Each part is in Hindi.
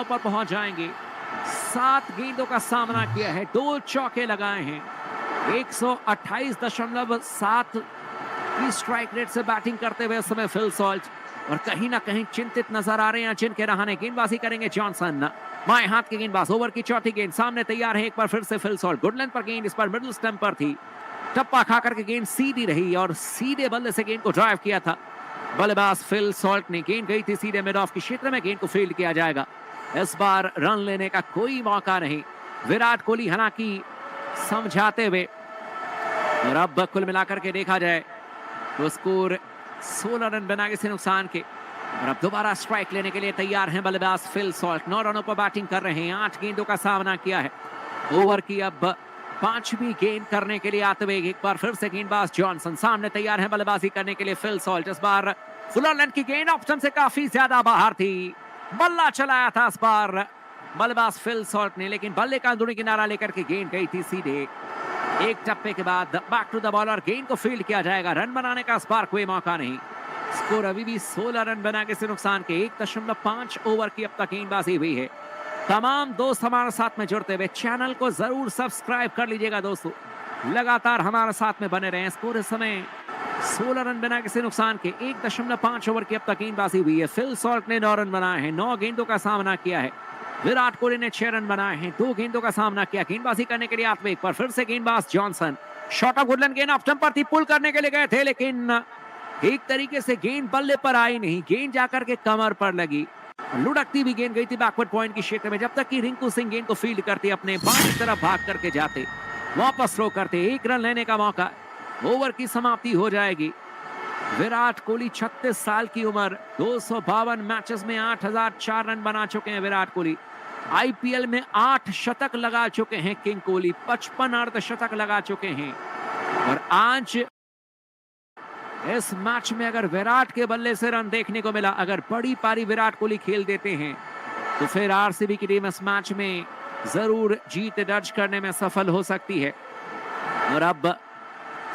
पर पहुंच जाएंगे। 7 गेंदों का सामना किया है, 2 चौके लगाए हैं। 128.7 की स्ट्राइक रेट से बैटिंग करते हुए इस समय फिल सॉल्ट, और कहीं ना कहीं चिंतित नजर आ रहे हैं जिनके रहाने। गेंदबाजी करेंगे जॉनसन, बाएं हाथ के गेंदबाज। ओवर की चौथी गेंद सामने तैयार है, एक बार फिर से फिल सॉल्ट। गुड लेंथ पर गेंद, इस पर मिडिल स्टंप पर थी, टप्पा खाकर के गेंद सीधी रही और सीधे बल्ले से गेंद को ड्राइव किया था बल्लेबाज फिल सॉल्ट ने। गेंद गई थी सीधे मिड ऑफ के क्षेत्र में, गेंद को फील्ड किया जाएगा। इस बार रन लेने का कोई मौका नहीं। विराट कोहली हालांकि समझाते हुए, और अब कुल मिलाकर के देखा जाए तो स्कोर 16 रन बिना किसी नुकसान के। और अब दोबारा स्ट्राइक लेने के लिए तैयार हैं बल्लेबाज फिल सॉल्ट। 9 रनों पर बैटिंग कर रहे हैं, 8 गेंदों का सामना किया है। ओवर की अब 5वीं गेंद करने के लिए आते हुए एक बार फिर से गेंदबाज जॉनसन सामने तैयार है बल्लेबाजी करने के लिए फिल सॉल्ट। इस बार फुलर लेंथ की गेंद ऑप्शन से काफी ज्यादा बाहर थी, बल्ला चलाया था इस बार बल्लेबाज फिल सॉल्ट ने, लेकिन बल्ले का अंदरूनी किनारा लेकर के गेंद गई थी सीधे। एक टप्पे के बाद बैक टू द बॉलर, गेंद को फील्ड किया जाएगा। रन बनाने का इस बार कोई मौका नहीं। स्कोर अभी भी 16 रन बना किसी नुकसान के। 1.5 ओवर की अब तक गेंदबाजी हुई है। तमाम दोस्त हमारे साथ में जुड़ते हुए चैनल को जरूर सब्सक्राइब कर लीजिएगा दोस्तों, लगातार हमारे साथ में बने रहें। स्कोर इस समय 16 रन बिना किसी नुकसान के। 1.5 ओवर की अब तक गेंदबाजी हुई है। फिल सॉल्ट ने 9 रन बनाए हैं, 9 गेंदों का सामना किया है। विराट कोहली ने 6 रन बनाए हैं, 2 गेंदों का सामना किया। गेंदबाजी करने के लिए आते एक बार फिर से गेंदबाज जॉनसन। शॉट ऑफ गुडलैंड, गेंद ऑफ स्टंप पर थी, पुल करने के लिए गए थे, लेकिन एक तरीके से गेंद बल्ले पर आई नहीं, गेंद जाकर के कमर पर लगी। लुढ़कती भी गेंद गई थी बैकवर्ड पॉइंट की क्षेत्र में, जब तक कि रिंकू सिंह गेंद को फील्ड करते, अपने बाएं तरफ भाग करके जाते, वापस थ्रो करते। 1 रन लेने का मौका। ओवर की समाप्ति हो जाएगी। विराट कोहली 36 साल की उम्र, 252 मैचेस में 8004 रन बना चुके हैं विराट कोहली। आईपीएल में 8 शतक लगा चुके हैं किंग कोहली, 55 अर्धशतक लगा चुके हैं। और आज इस मैच में अगर विराट के बल्ले से रन देखने को मिला, अगर बड़ी पारी विराट कोहली खेल देते हैं, तो फिर आरसीबी की टीम इस मैच में जरूर जीत दर्ज करने में सफल हो सकती है। और अब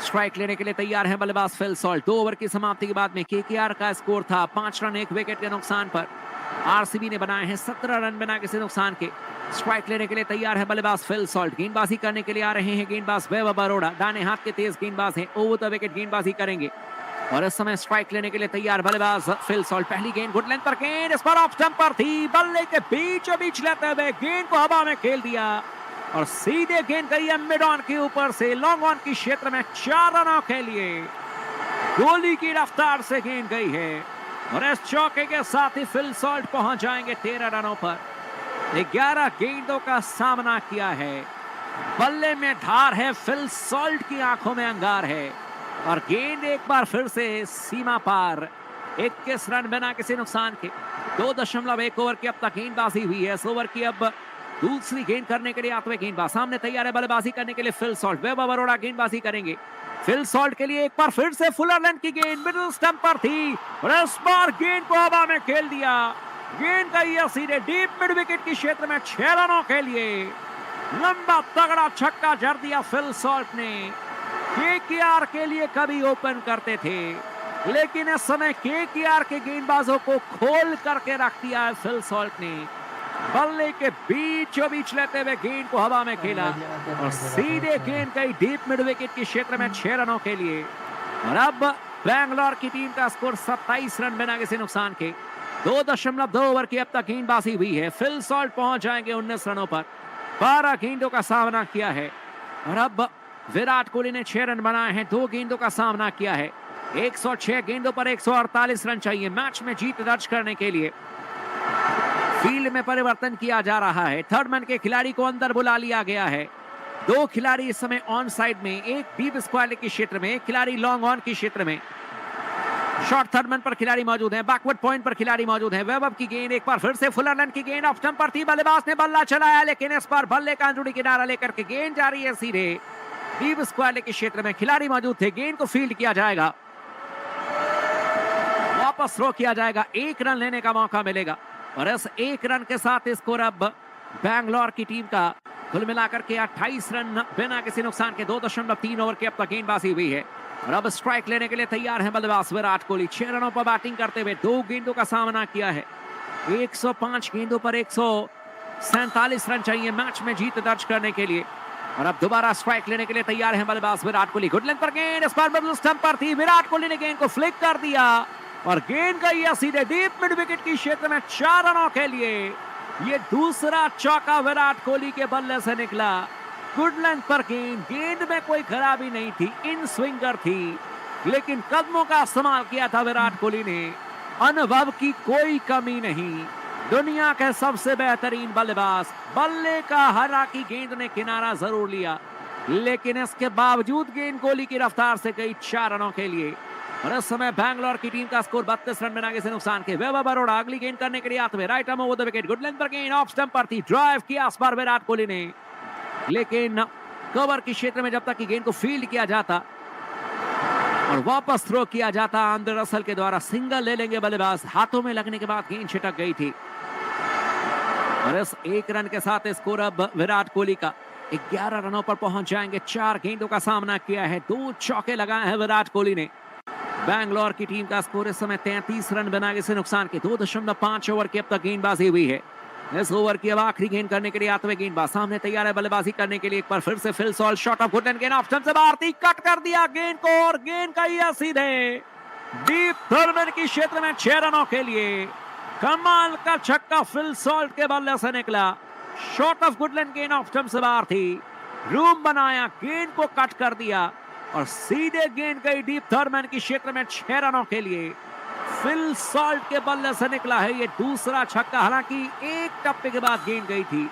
स्ट्राइक लेने के लिए तैयार है बल्लेबाज फिल सॉल्ट। 2 ओवर की समाप्ति के बाद में केकेआर का स्कोर था 5 रन 1 विकेट के नुकसान पर। आरसीबी ने बनाए हैं 17 रन बिना किसी नुकसान के। स्ट्राइक लेने के लिए तैयार है बल्लेबाज फिल सॉल्ट। गेंदबाजी करने के लिए आ रहे हैं गेंदबाज वैभव अरोड़ा, दाहिने हाथ के तेज गेंदबाज हैं, ओवर द विकेट गेंदबाजी करेंगे। और इस समय स्ट्राइक लेने के लिए तैयार बल्लेबाज फिल सॉल्ट। पहली गेंद गुड लेंथ पर गेंद, इस पर ऑफ स्टंप पर थी, बल्ले के बीचों बीच लेते हुए गेंद को हवा में खेल दिया और सीधे गेंद गई है मिड ऑन के ऊपर से, लॉन्ग ऑन की क्षेत्र में 4 रनों के लिए। गोली की रफ्तार से गेंद गई है और इस चौके के साथ ही फिल सॉल्ट पहुंच जाएंगे 13 रनों पर। 11 गेंदों का सामना किया है, बल्ले में धार है, फिल सॉल्ट की आंखों में अंगार है और गेंद एक बार फिर से सीमा पार। 21 रन बिना किसी नुकसान के। 2.1 ओवर की अब तक गेंदबाजी हुई है। इस ओवर की अब दूसरी गेंद करने के लिए आते हुए गेंदबाज सामने तैयार है बल्लेबाजी करने के लिए फिल सॉल्ट। वैभव अरोड़ा गेंदबाजी करेंगे। फिल सॉल्ट के लिए एक बार फिर से फुलर लेंथ की गेंद मिडिल स्टंप पर थी और इस बार गेंद को हवा में खेल दिया। गेंद गई है सीधे डीप मिड विकेट की क्षेत्र में 6 रनों के लिए। लंबा तगड़ा छक्का जड़ दिया फिल सॉल्ट ने। केकेआर के लिए कभी ओपन करते थे, लेकिन इस समय केकेआर के गेंदबाजों को खोल करके रख दिया है फिल सॉल्ट ने। बल्ले के बीचों बीच लेते हुए गेंद को हवा में खेला और सीधे गेंद गई डीप मिड विकेट के क्षेत्र में 6 रनों के लिए। और अब बैंगलोर की टीम का स्कोर 27 रन बिना किसी नुकसान के। 2.2 ओवर की अब तक गेंदबाजी हुई है। फिल सॉल्ट पहुंच जाएंगे 19 रनों पर। 12 गेंदों का सामना किया है और अब विराट कोहली ने 6 रन बनाए हैं, 2 गेंदों का सामना किया है। 106 गेंदों पर 148 रन चाहिए मैच में जीत दर्ज करने के लिए। फील्ड में परिवर्तन किया जा रहा है। थर्ड मैन के खिलाड़ी को अंदर बुला लिया गया है। 2 खिलाड़ी इस समय ऑन साइड में, एक डीप स्क्वायर के क्षेत्र में, एक खिलाड़ी लॉन्ग ऑन के क्षेत्र में। शॉर्ट थर्ड मैन पर खिलाड़ी मौजूद है, बैकवर्ड पॉइंट पर खिलाड़ी मौजूद है। वैभव की गेंद एक बार फिर से फुलर लेंथ की गेंद ऑफ स्टंप पर थी, बल्लेबाज ने बल्ला चलाया, लेकिन इस बार बल्ले का अंदरूनी किनारा लेकर के गेंद जा रही है सीधे डीप स्क्वायर के क्षेत्र में। खिलाड़ी मौजूद थे, गेंद को फील्ड किया जाएगा, वापस थ्रो किया जाएगा। 1 रन लेने का मौका मिलेगा और इस 1 रन के साथ स्कोर अब बैंगलोर की टीम का कुल मिलाकर के 28 रन बिना किसी नुकसान के। 2.3 ओवर की अब तक गेंदबाजी हुई है और अब स्ट्राइक लेने के लिए तैयार है बल्लेबाज विराट कोहली। 6 रनों पर बैटिंग करते हुए 2 गेंदों का सामना किया है। 105 गेंदों पर 147 रन चाहिए मैच में जीत दर्ज करने के लिए। और अब दोबारा स्ट्राइक लेने के लिए तैयार है बल्लेबाज विराट कोहली। गुड लेंथ पर गेंद, इस बार मिडल स्टंप पर थी, विराट कोहली ने गेंद को फ्लिक कर दिया और गेंद गई है सीधे डीप मिड विकेट की क्षेत्र में 4 रनों के लिए। ये दूसरा चौका विराट कोहली के बल्ले से निकला। गुड लेंथ पर गेंद में कोई खराबी नहीं थी, इन स्विंगर थी, लेकिन कदमों का इस्तेमाल किया था विराट कोहली ने। अनुभव की कोई कमी नहीं, दुनिया के सबसे बेहतरीन बल्लेबाज, बल्ले का हरा की गेंद ने किनारा जरूर लिया, लेकिन इसके बावजूद गेंद कोहली की रफ्तार से गई 4 रनों के लिए। और इस समय बैंगलोर की टीम का स्कोर 32 रन बिना किसी नुकसान के। वैभव अरोड़ा अगली गेंद करने के लिए आते हुए, right arm over the wicket, good length पर गेंद ऑफ स्टंप पर थी, ड्राइव किया इस बार विराट कोहली ने, लेकिन कवर के क्षेत्र में जब तक कि गेंद को फील्ड किया जाता और वापस थ्रो किया जाता आंद्रे रसल के द्वारा, सिंगल ले लेंगे बल्लेबाज। हाथों में लगने के बाद गेंद छिटक गई थी और इस 1 रन के साथ स्कोर अब विराट कोहली का 11 रनों पर पहुंच जाएंगे। 4 गेंदों का सामना किया है, 2 चौके लगाए हैं विराट कोहली ने। बैंगलोर की टीम का स्कोर इस समय 33 रन बना किसी नुकसान के। 2.5 ओवर की अब तक गेंदबाजी हुई है। इस ओवर की अब आखिरी गेंद करने के लिए आते हुए गेंदबाज सामने तैयार है बल्लेबाजी करने के लिए। एक बार फिर से Phil Salt, shot of good length, गेंद ऑफ स्टंप से बाहर थी, कट कर दिया गेंद को और गेंद का यह सीधे डीप थर्मन की क्षेत्र में 6 रनों के लिए। कमाल का छक्का फिल सॉल्ट के बल्ले से निकला। शॉट ऑफ गुड लेंथ, गेंद ऑफ स्टंप से बाहर थी, रूम बनाया, गेंद को कट कर दिया और सीधे गेंद गई डीप थर्मन की क्षेत्र में 6 रनों के लिए। फिल सॉल्ट के बल्ले से निकला है ये दूसरा छक्का। हालांकि एक टप्पे के बाद गेंद गई थी,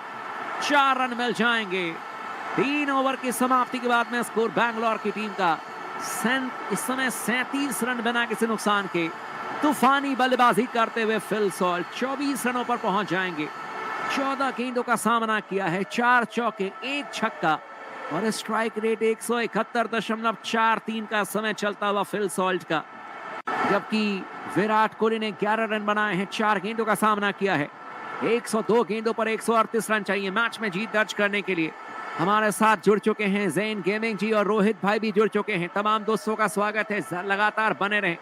4 रन मिल जाएंगे। 3 ओवर की समाप्ति के बाद में स्कोर बैंगलोर की टीम का इस समय 37 रन बिना किसी नुकसान के। तूफानी बल्लेबाजी करते हुए फिल सॉल्ट 24 रनों पर पहुंच जाएंगे। 14 गेंदों का सामना किया है, 4 चौके, 1 छक्का और स्ट्राइक रेट 171.43 का समय चलता हुआ फिल सॉल्ट का। जबकि विराट कोहली ने 11 रन बनाए हैं, 4 गेंदों का सामना किया है। 102 गेंदों पर 138 रन चाहिए मैच में जीत दर्ज करने के लिए। हमारे साथ जुड़ चुके हैं जैन गेमिंग जी और रोहित भाई भी जुड़ चुके हैं। तमाम दोस्तों का स्वागत है, लगातार बने रहें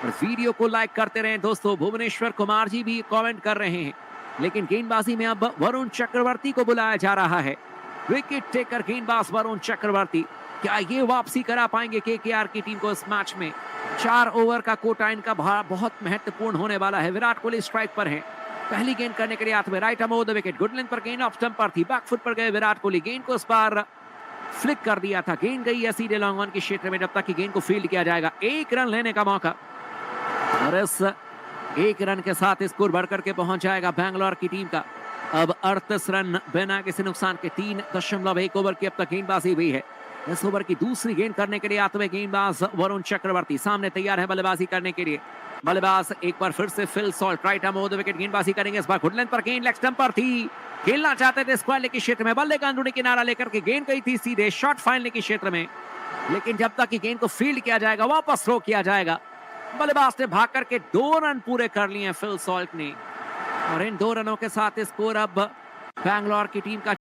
और वीडियो को लाइक करते रहें दोस्तों। भुवनेश्वर कुमार जी भी कमेंट कर रहे हैं, लेकिन गेंदबाजी में अब वरुण चक्रवर्ती को बुलाया जा रहा है। विकेट टेकर गेंदबाज वरुण चक्रवर्ती, क्या ये वापसी करा पाएंगे केकेआर की टीम को इस मैच में? 4 ओवर का कोटा इनका बहुत महत्वपूर्ण होने वाला है। विराट कोहली स्ट्राइक पर है। पहली गेंद करने के लिए आते हुए, right arm over the wicket, good length पर गेंद ऑफ स्टंप पर थी, बैक फुट पर गए विराट कोहली, गेंद को इस बार फ्लिक कर दिया था, गेंद गई है सीधे लॉन्ग ऑन के क्षेत्र में जब तक कि गेंद को फील्ड किया जाएगा। 1 रन लेने का मौका और इस 1 रन के साथ स्कोर बढ़कर के पहुंच जाएगा बैंगलोर की टीम का। अब 38 रन बिना किसी नुकसान के। 3.1 ओवर की अब तक गेंदबाजी हुई है। इस ओवर की दूसरी गेंद करने के लिए आते हुए गेंदबाज वरुण चक्रवर्ती सामने तैयार है बल्लेबाजी करने के लिए। बल्लेबाज एक बार फिर से Phil Salt, right arm over the wicket, गेंदबाजी करेंगे इस बार गुड लेंथ पर, गेंद लेग स्टंप पर थी, खेलना चाहते थे स्क्वायर लेग के क्षेत्र में, बल्ले का अंदरूनी किनारा लेकर के गेंद गई थी सीधे शॉर्ट फाइन लेग के क्षेत्र में, लेकिन जब तक कि गेंद को फील्ड किया जाएगा, वापस थ्रो किया जाएगा। बल्लेबाज ने भाग करके 2 रन पूरे कर लिए फिल सॉल्ट ने और इन 2 रनों के साथ स्कोर अब बैंगलोर की टीम का